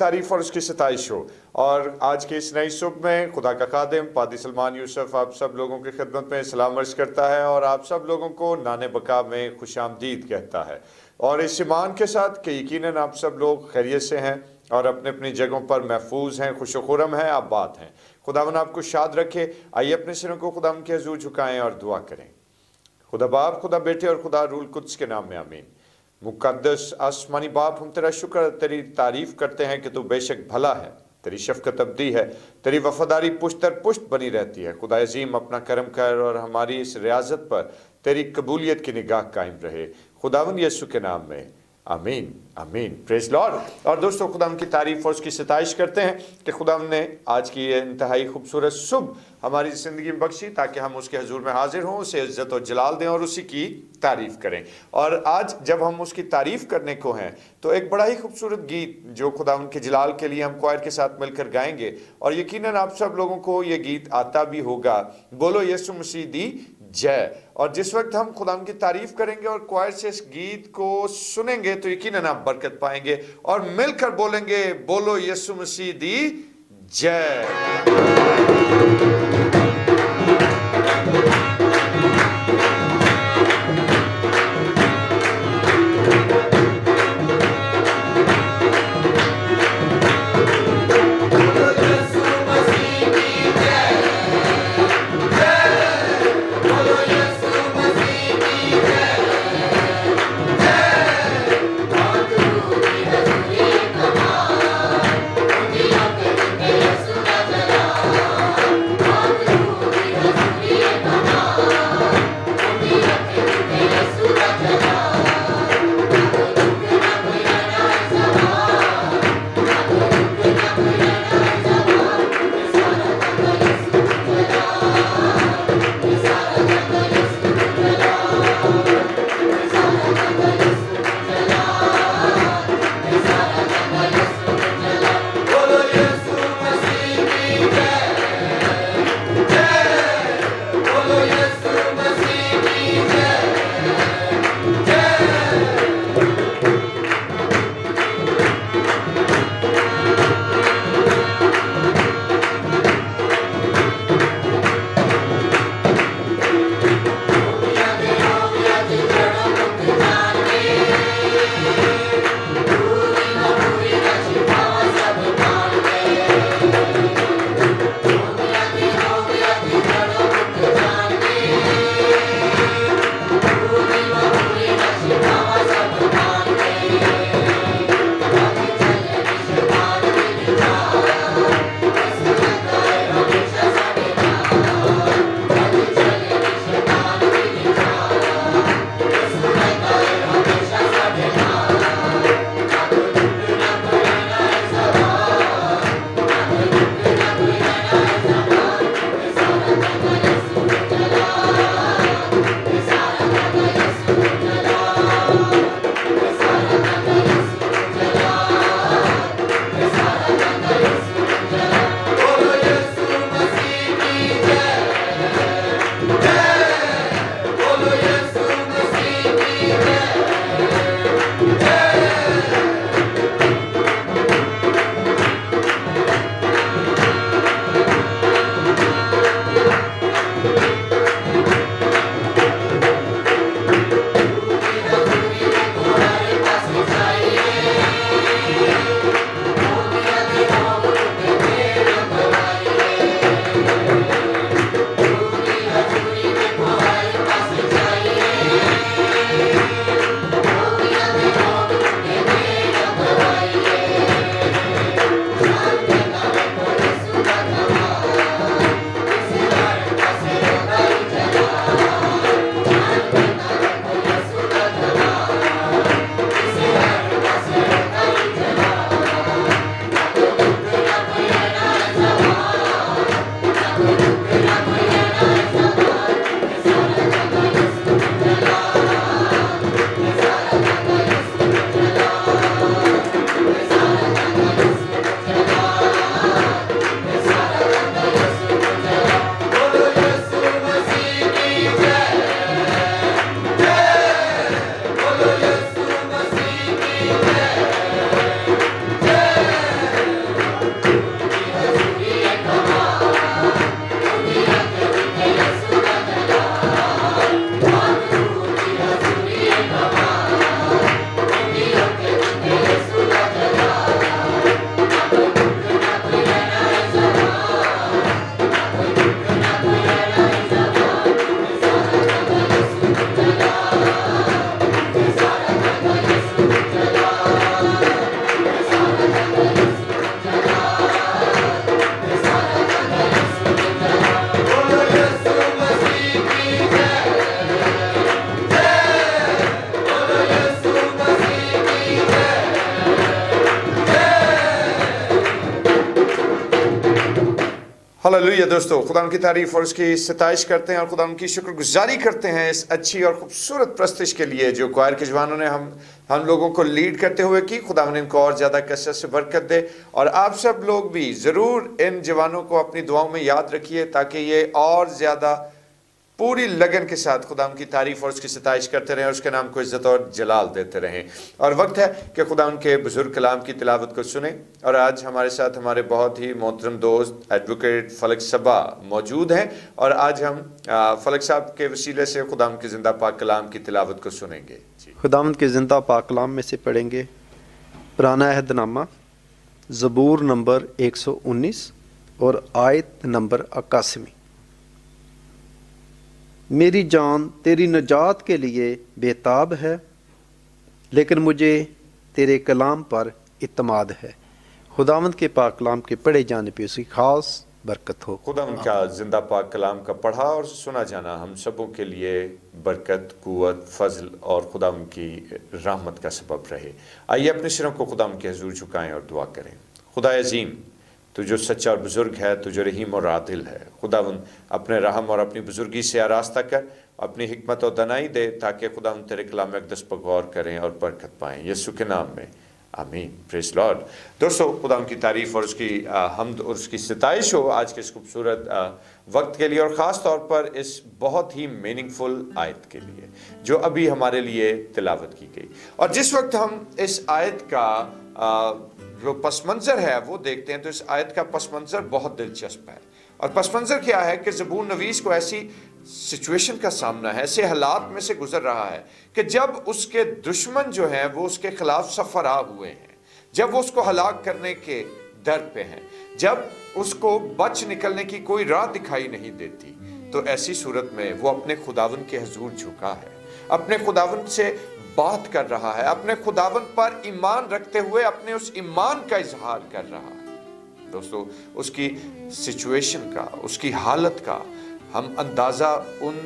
तारीफ और उसकी सताइश हो। और आज के इस नई सुबह में खुदा का खादिम पादी सलमान यूसुफ आप सब लोगों की खिदमत में सलाम अर्ज करता है और आप सब लोगों को नाने बका में खुश आमदीद कहता है। और इस ईमान के साथ कि यकीनन आप सब लोग खैरियत से हैं और अपने अपनी जगहों पर महफूज हैं, खुश खुरम हैं, आबाद हैं। खुदावन आपको शाद रखे। आइए अपने सिरों को खुदावन के हुजूर झुकाएं और दुआ करें। खुदा बाप, खुदा बेटे और खुदा रूल कुद्स के नाम में आमीन। मुकद्दस आसमानी बाप, हम तेरा शुक्र तेरी तारीफ करते हैं कि तू बेशक भला है, तेरी शफकत अब्दी है, तेरी वफादारी पुश्त दर पुश्त बनी रहती है। खुदा अजीम अपना करम कर और हमारी इस रियाजत पर तेरी कबूलियत की निगाह कायम रहे, खुदावन यीशु के नाम में आमीन आमीन। Praise Lord. और दोस्तों खुदा की तारीफ और उसकी सताइश करते हैं कि खुदा ने आज की ये इंतहाई खूबसूरत सुबह हमारी ज़िंदगी में बख्शी ताकि हम उसके हजूर में हाजिर हों, उसे इज्जत और जलाल दें और उसी की तारीफ़ करें। और आज जब हम उसकी तारीफ़ करने को हैं तो एक बड़ा ही खूबसूरत गीत जो खुदा उनके जलाल के लिए हम क्वायर के साथ मिलकर गाएंगे और यकीनन आप सब लोगों को ये गीत आता भी होगा। बोलो यीशु मसीह दी जय। और जिस वक्त हम खुदा की तारीफ करेंगे और क्वायर से इस गीत को सुनेंगे तो यकीनन आप बरकत पाएंगे और मिलकर बोलेंगे बोलो यीशु मसीह दी जय। हालेलुया दोस्तों, खुदा की तारीफ और उसकी सताइश करते हैं और खुदा की शुक्रगुजारी करते हैं इस अच्छी और खूबसूरत प्रस्तुति के लिए जो क्वायर के जवानों ने हम लोगों को लीड करते हुए की। खुदा ने इनको और ज़्यादा कसरत से बरकत दे और आप सब लोग भी ज़रूर इन जवानों को अपनी दुआओं में याद रखिए ताकि ये और ज़्यादा पूरी लगन के साथ खुदा की तारीफ और उसकी सताइश करते रहें और उसके नाम को इज्जत और जलाल देते रहें। और वक्त है कि खुदा उनके बुजुर्ग कलाम की तिलावत को सुने। और आज हमारे साथ हमारे बहुत ही मोहतरम दोस्त एडवोकेट फलक सबा मौजूद हैं और आज हम फलक साहब के वसीले से खुदा के जिंदा पाक कलाम की तिलावत को सुनेंगे। खुदावंद के जिंदा पाक कलाम में से पढ़ेंगे पुराना अहदनामा ज़बूर नंबर 119 और आयत नंबर 81। मेरी जान तेरी नजात के लिए बेताब है, लेकिन मुझे तेरे कलाम पर इत्मीद है। खुदावंद के पाक कलाम के पढ़े जाने पे उसकी खास बरकत हो। खुदा उनका जिंदा पाक कलाम का पढ़ा और सुना जाना हम सबों के लिए बरकत, कुव्वत, फजल और खुदा उनकी रहमत का सबब रहे। आइए अपने सिरों को खुदा उनके हुजूर झुकाएं और दुआ करें। खुदा अजीम, तू जो सच्चा और बुजुर्ग है, तू जो रहीम और आदिल है, खुदावन अपने रहम और अपनी बुजुर्गी से आरास्ता कर, अपनी हिकमत और दनाई दे ताकि खुदावन तेरे कलाम अक़दस पर गौर करें और बरकत पाएँ, यीशु के नाम में आमीन। Praise Lord. दोस्तों, खुदावन की तारीफ़ और उसकी हम्द और उसकी सताइश हो आज के इस खूबसूरत वक्त के लिए और ख़ास तौर पर इस बहुत ही मीनिंगफुल आयत के लिए जो अभी हमारे लिए तिलावत की गई। और जिस वक्त हम इस आयत का जो पस मंज़र है वो देखते हैं तो इस आयत का पस मंज़र बहुत दिलचस्प है। और पस मंज़र क्या है कि ज़बूर नवीस को ऐसी सिचुएशन का सामना है, ऐसे हालात में से गुजर रहा है कि जब उसके दुश्मन जो हैं वो उसके खिलाफ सफरा हुए हैं, जब वो उसको हलाक करने के दर पे हैं, जब उसको बच निकलने की कोई राह दिखाई नहीं देती, तो ऐसी सूरत में वो अपने खुदावन के हुजूर झुका है, अपने खुदावन से बात कर रहा है, अपने खुदावन पर ईमान रखते हुए अपने उस ईमान का इजहार कर रहा है। दोस्तों, उसकी सिचुएशन का, उसकी हालत का हम अंदाज़ा उन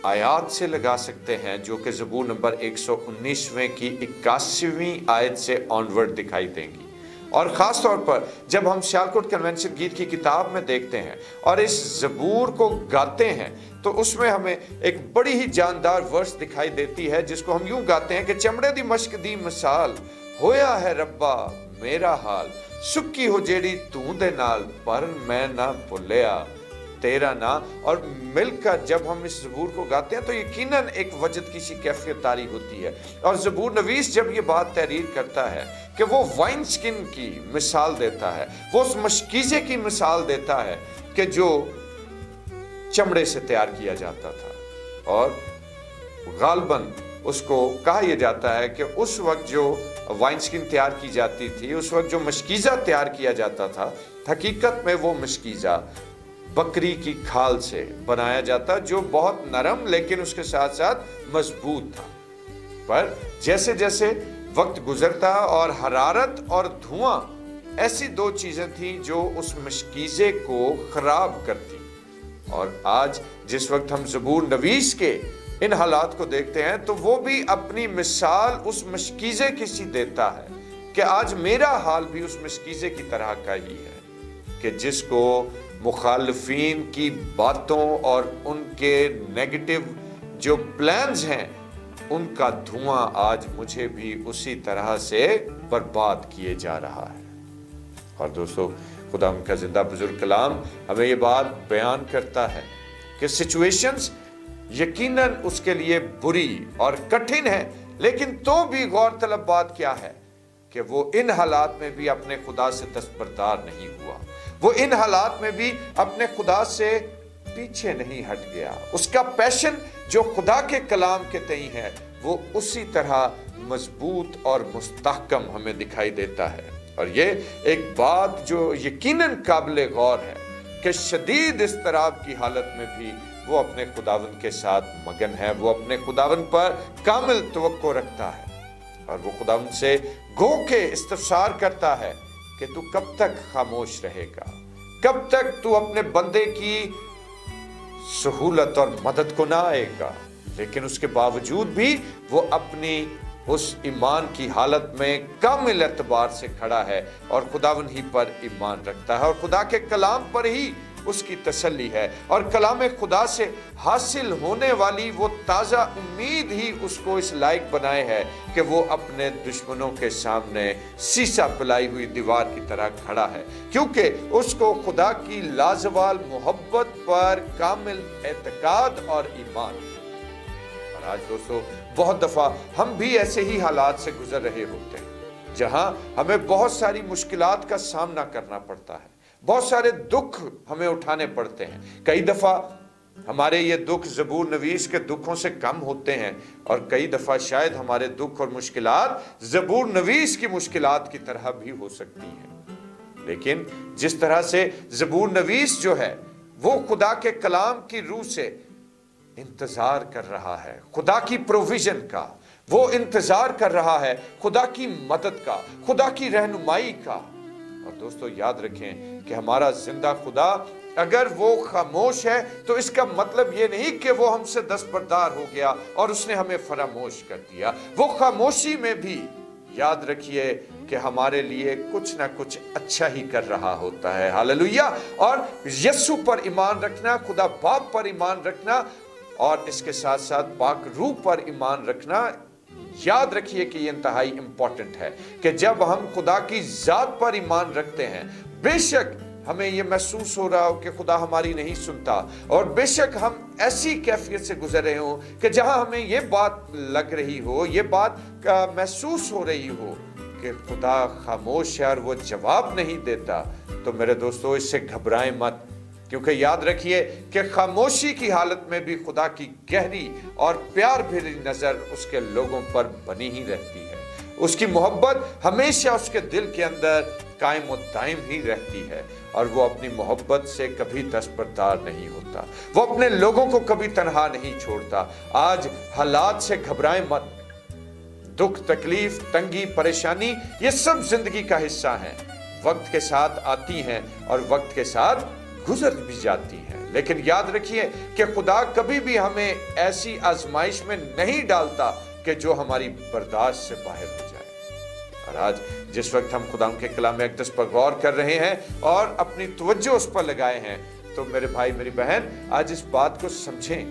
आयात से लगा सकते हैं जो कि ज़बूर नंबर 119वें की 81वीं आयत से ऑनवर्ड दिखाई देंगी। और ख़ास तौर पर जब हम सियालकोट कन्वेंशन गीत की किताब में देखते हैं और इस ज़बूर को गाते हैं तो उसमें हमें एक बड़ी ही जानदार वर्स दिखाई देती है जिसको हम यूं गाते हैं कि चमड़े दी मश्क दी मिसाल होया है रब्बा मेरा हाल, सुक्की हो जेड़ी तू दे नाल पर मैं ना भुलिया तेरा ना। और मिलकर जब हम इस ज़बूर को गाते हैं तो यकीनन एक वजद की सी कैफियत तारी होती है। और ज़बूर नवीस जब ये बात तहरीर करता है कि वो वाइन स्किन की मिसाल देता है, वो उस मशकीज़े की मिसाल देता है कि जो चमड़े से तैयार किया जाता था और गालबन उसको कहा यह जाता है कि उस वक्त जो वाइन स्किन तैयार की जाती थी, उस वक्त जो मशकीज़ा तैयार किया जाता था, हकीकत में वो मशकीज़ा बकरी की खाल से बनाया जाता जो बहुत नरम लेकिन उसके साथ साथ मजबूत था। पर जैसे जैसे वक्त गुजरता और हरारत और धुआं ऐसी दो चीजें थी जो उस मशकीज़े को खराब करती। और आज जिस वक्त हम ज़बूर नवीस के इन हालात को देखते हैं तो वो भी अपनी मिसाल उस मशकीज़े की सी देता है कि आज मेरा हाल भी उस मशकीज़े की तरह का ही है कि जिसको मुखालिफीन की बातों और उनके नेगेटिव जो प्लान्स हैं उनका धुआं आज मुझे भी उसी तरह से बर्बाद किए जा रहा है। और दोस्तों, खुदा उनका जिंदा बुजुर्ग कलाम हमें ये बात बयान करता है कि सिचुएशंस यकीनन उसके लिए बुरी और कठिन है, लेकिन तो भी गौर तलब बात क्या है कि वो इन हालात में भी अपने खुदा से दस्तबरदार नहीं हुआ, वो इन हालात में भी अपने खुदा से पीछे नहीं हट गया। उसका पैशन जो खुदा के कलाम के तई है वो उसी तरह मजबूत और मुस्तहकम हमें दिखाई देता है। और ये एक बात जो यकीनन काबिल गौर है कि शदीद इस्तराब की हालत में भी वो अपने खुदावन के साथ मगन है, वो अपने खुदावन पर कामिल तवक्को रखता है और वो खुदावन से गो के इस्तफसार करता है कि तू कब तक खामोश रहेगा, कब तक तू अपने बंदे की सहूलत और मदद को ना आएगा। लेकिन उसके बावजूद भी वो अपनी उस ईमान की हालत में कामिल एतबार से खड़ा है और खुदावन ही पर ईमान रखता है और खुदा के कलाम पर ही उसकी तसल्ली है, और कलाम खुदा से हासिल होने वाली वो ताज़ा उम्मीद ही उसको इस लायक बनाए है कि वो अपने दुश्मनों के सामने शीशा पिलाई हुई दीवार की तरह खड़ा है, क्योंकि उसको खुदा की लाजवाल मोहब्बत पर कामिल एतकाद और ईमान। और आज दोस्तों, बहुत दफा हम भी ऐसे ही हालात से गुजर रहे होते हैं जहां हमें बहुत सारी मुश्किलात का सामना करना पड़ता है, बहुत सारे दुख हमें उठाने पड़ते हैं। कई दफा हमारे ये दुख ज़बूर नवीस के दुखों से कम होते हैं, और कई दफा शायद हमारे दुख और मुश्किलात ज़बूर नवीस की मुश्किलात की तरह भी हो सकती हैं। लेकिन जिस तरह से ज़बूर नवीस जो है वो खुदा के कलाम की रूह से इंतजार कर रहा है, खुदा की प्रोविजन का, वो इंतजार कर रहा है खुदा की मदद का, खुदा की रहनुमाई का। और दोस्तों याद रखें कि हमारा जिंदा खुदा अगर वो खामोश है तो इसका मतलब ये नहीं कि वो हमसे दस्तबरदार हो गया और उसने हमें फरामोश कर दिया। वो खामोशी में भी याद रखिए कि हमारे लिए कुछ ना कुछ अच्छा ही कर रहा होता है। हालेलुया। और यीशु पर ईमान रखना, खुदा बाप पर ईमान रखना, और इसके साथ साथ पाक रूह पर ईमान रखना, याद रखिए कि यह इंतहाई इंपॉर्टेंट है कि जब हम खुदा की जात पर ईमान रखते हैं, बेशक हमें यह महसूस हो रहा हो कि खुदा हमारी नहीं सुनता, और बेशक हम ऐसी कैफियत से गुजर रहे हो कि जहां हमें यह बात लग रही हो, यह बात महसूस हो रही हो कि खुदा खामोश है और वो जवाब नहीं देता, तो मेरे दोस्तों इससे घबराएं मत, क्योंकि याद रखिए कि खामोशी की हालत में भी खुदा की गहरी और प्यार भरी नजर उसके लोगों पर बनी ही रहती है। उसकी मोहब्बत हमेशा उसके दिल के अंदर कायम और दायम ही रहती है, और वो अपनी मोहब्बत से कभी दस्तबरदार नहीं होता, वो अपने लोगों को कभी तन्हा नहीं छोड़ता। आज हालात से घबराएं मत। दुख, तकलीफ, तंगी, परेशानी, ये सब जिंदगी का हिस्सा है, वक्त के साथ आती हैं और वक्त के साथ गुजर भी जाती है। लेकिन याद रखिए कि खुदा कभी भी हमें ऐसी आजमाइश में नहीं डालता कि जो हमारी बर्दाश्त से बाहर हो जाए। और आज जिस वक्त हम खुदा के कलाम अक़दस पर गौर कर रहे हैं और अपनी तवज्जो उस पर लगाए हैं, तो मेरे भाई मेरी बहन, आज इस बात को समझें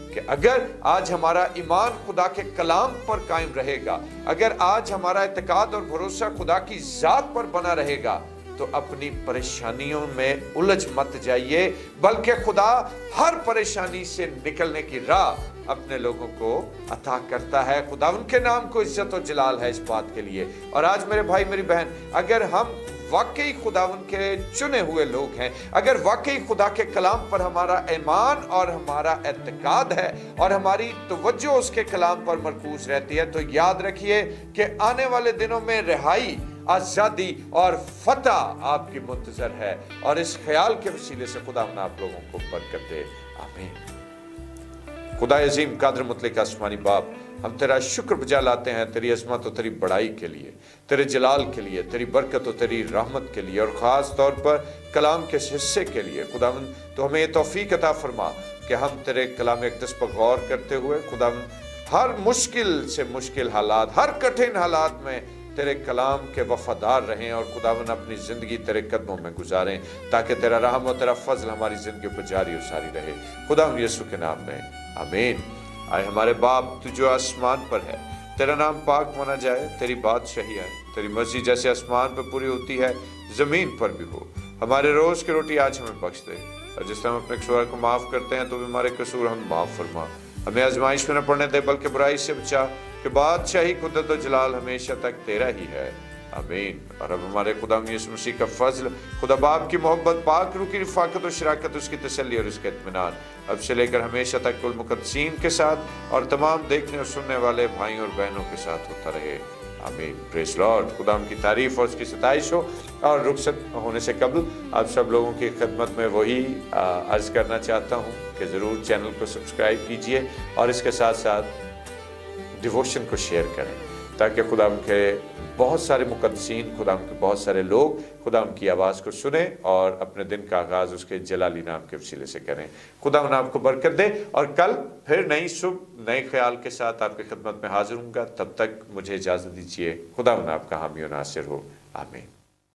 कि अगर आज हमारा ईमान खुदा के कलाम पर कायम रहेगा, अगर आज हमारा इत्तेकाद और भरोसा खुदा की जात पर बना रहेगा, तो अपनी परेशानियों में उलझ मत जाइए, बल्कि खुदा हर परेशानी से निकलने की राह अपने लोगों को अता करता है। खुदा उनके नाम को इज्जत और जलाल है इस बात के लिए। और आज मेरे भाई मेरी बहन, अगर हम वाकई खुदा उनके चुने हुए लोग हैं, अगर वाकई खुदा के कलाम पर हमारा ईमान और हमारा एतकाद है और हमारी तवज्जो उसके कलाम पर मरकूज रहती है, तो याद रखिए कि आने वाले दिनों में रिहाई, आजादी और फतह आपकी मुंतजर है। और इस ख्याल के वसीले से खुदा आप लोगों को बरकत दे। आमीन। खुदा अजीम कादर मुतलक आसमानी बाप, हम तेरा शुक्र बजा लाते हैं तेरी अजमत और तेरी बड़ाई के लिए, तेरे जलाल के लिए, तेरी बरकत और तेरी रहमत के लिए, और ख़ास तौर पर कलाम के हिस्से के लिए। खुदावन तो हमें ये तौफीक अता फरमा कि हम तेरे कलाम अक़दस पर गौर करते हुए खुदावन हर मुश्किल से मुश्किल हालात, हर कठिन हालात में तेरे कलाम के वफादार रहें, और खुदावन अपनी ज़िंदगी तेरे कदमों में गुजारें, ताकि तेरा रहम और तेरा फजल हमारी ज़िंदगी पर जारी और सारी रहे। खुदावन यीशु के नाम में आमीन। आए हमारे बाप, तू जो आसमान पर है, तेरा नाम पाक माना जाए, तेरी बादशाही आए, तेरी मर्जी जैसे आसमान पर पूरी होती है ज़मीन पर भी हो। हमारे रोज़ की रोटी आज हमें बख्श दे, और जिस तरह हम अपने कसूर को माफ़ करते हैं, तो भी हमारे कसूर हम माफ़ फरमा। हमें आजमाइश में न पड़ने दे, बल्कि बुराई से बचा, कि बादशाही, कुदरत और जलाल हमेशा तक तेरा ही है। आमीन। और अब हमारे खुदा यीशु मसीह का फजल, खुदा बाप की मोहब्बत, पाक रूह की रफ़ाकत और शराकत, उसकी तसल्ली और उसका इत्मीनान अब से लेकर हमेशा तक कुल मुक़द्दसीन के साथ और तमाम देखने और सुनने वाले भाइयों और बहनों के साथ होता रहे। आमीन। Praise Lord. खुदा की तारीफ़ और उसकी सताइश हो। और रुखसत होने से कबल आप सब लोगों की खिदमत में वही अर्ज़ करना चाहता हूँ कि ज़रूर चैनल को सब्सक्राइब कीजिए, और इसके साथ साथ डिवोशन को शेयर करें, ताकि खुदा के बहुत सारे मुक़द्दसीन, खुदा के बहुत सारे लोग खुदा की आवाज़ को सुने और अपने दिन का आगाज़ उसके जलाली नाम के वसीले से करें। खुदा आपको बरकत दे, और कल फिर नई सुबह नए ख्याल के साथ आपकी खिदमत में हाजिर हूँगा। तब तक मुझे इजाज़त दीजिए। खुदा आपका हामी और नासिर हो। आमीन।